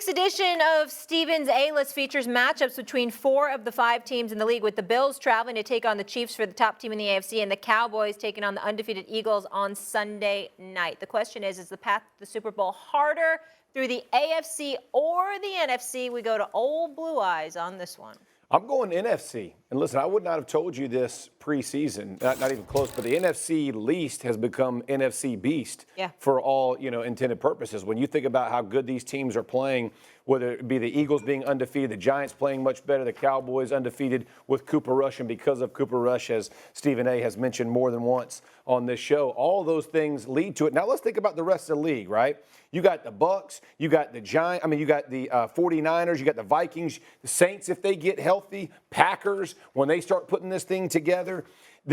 week's edition of Steven's A-List features matchups between 4 of the 5 teams in the league, with the Bills traveling to take on the Chiefs for the top team in the AFC and the Cowboys taking on the undefeated Eagles on Sunday night. The question is the path to the Super Bowl harder through the AFC or the NFC? We go to Old Blue Eyes on this one. I'm going NFC. And listen, I would not have told you this preseason, not even close, but the NFC least has become NFC beast for all, intended purposes. When you think about how good these teams are playing, whether it be the Eagles being undefeated, the Giants playing much better, the Cowboys undefeated with Cooper Rush, and because of Cooper Rush, as Stephen A. has mentioned more than once on this show, all those things lead to it. Now let's think about the rest of the league, right? You got the Bucks, you got the Giants, you got the 49ers, you got the Vikings, the Saints if they get healthy, Packers when they start putting this thing together.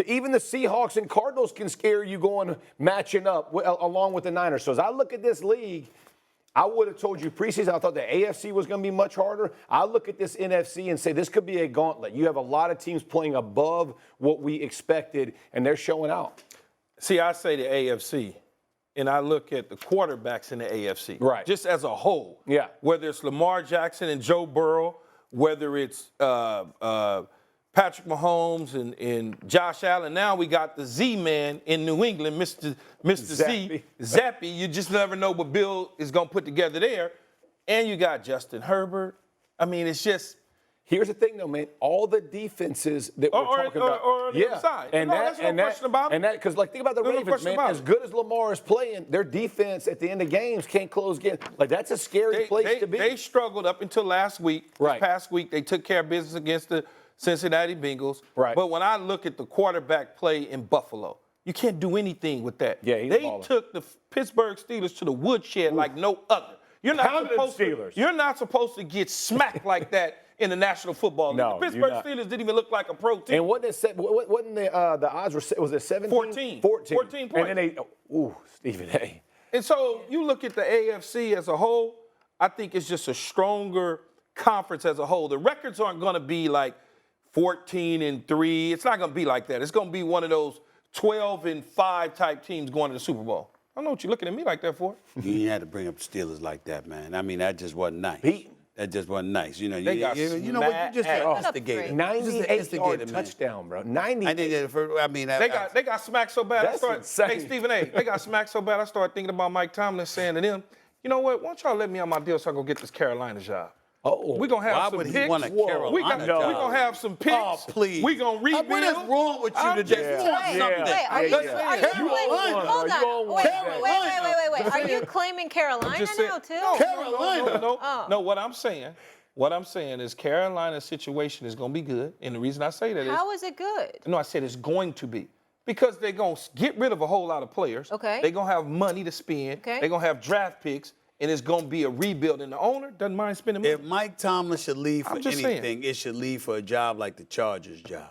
Even the Seahawks and Cardinals can scare you going matching up along with the Niners. So as I look at this league, I would have told you preseason I thought the AFC was going to be much harder. I look at this NFC and say this could be a gauntlet. You have a lot of teams playing above what we expected, and they're showing out. See, I say the AFC, and I look at the quarterbacks in the AFC. Right. Just as a whole. Yeah. Whether it's Lamar Jackson and Joe Burrow, whether it's Patrick Mahomes and Josh Allen. Now we got the Z-Man in New England, Mr. Z. Zappy. You just never know what Bill is going to put together there. And you got Justin Herbert. It's just. Here's the thing, though, man. All the defenses that we're talking about. Or on the other side. That's no question about it. And that, because, think about the Ravens, man. As good as Lamar is playing, their defense at the end of games can't close games. That's a scary place to be. They struggled up until last week. Right. This past week, they took care of business against the Cincinnati Bengals. Right. But when I look at the quarterback play in Buffalo, you can't do anything with that. Yeah, he's They took the Pittsburgh Steelers to the woodshed like no other. You're not supposed to get smacked like that in the National Football League. No, the Pittsburgh Steelers didn't even look like a pro team. And wasn't the odds were, was it 17? 14 points. And then Stephen A. And so you look at the AFC as a whole, I think it's just a stronger conference as a whole. The records aren't going to be like 14-3. It's not going to be like that. It's going to be one of those 12-5 type teams going to the Super Bowl. I don't know what you're looking at me like that for. You ain't had to bring up the Steelers like that, man. That just wasn't nice. That just wasn't nice. They got you know what? You just instigated. 98-yard touchdown, bro. 98. They got smacked so bad. That's insane. Hey, Stephen A., they got smacked so bad, I started thinking about Mike Tomlin saying to them, you know what, why don't y'all let me on my deal so I can go get this Carolina job? We're going to have some would picks. he want a Carolina job? We're going to have some picks. Oh, please. We're going to rebuild. What is wrong with you today? Are you claiming Carolina now, too? No, what I'm saying is Carolina's situation is going to be good. And the reason I say that is. How is it good? No, I said it's going to be. Because they're going to get rid of a whole lot of players. Okay. They're going to have money to spend. Okay. They're going to have draft picks. And it's going to be a rebuild. And the owner doesn't mind spending money. If Mike Tomlin should leave for anything, it should leave for a job like the Chargers job.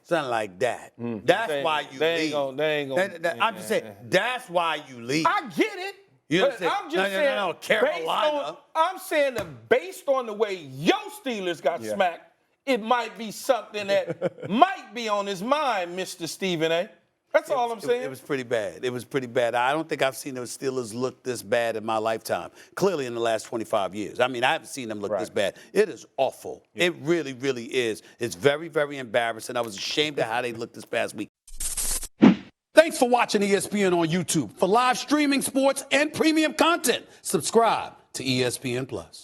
Something like that. That's why you leave. I'm just saying, that's why you leave. I get it. You but I'm just saying, no, Carolina. I'm saying that based on the way your Steelers got smacked, it might be something that might be on his mind, Mr. Stephen A. That's all I'm saying. It was pretty bad. I don't think I've seen the Steelers look this bad in my lifetime. Clearly in the last 25 years. I haven't seen them look this bad. It is awful. Yeah. It really, really is. It's very, very embarrassing. I was ashamed of how they looked this past week. Thanks for watching ESPN on YouTube. For live streaming, sports, and premium content, subscribe to ESPN+.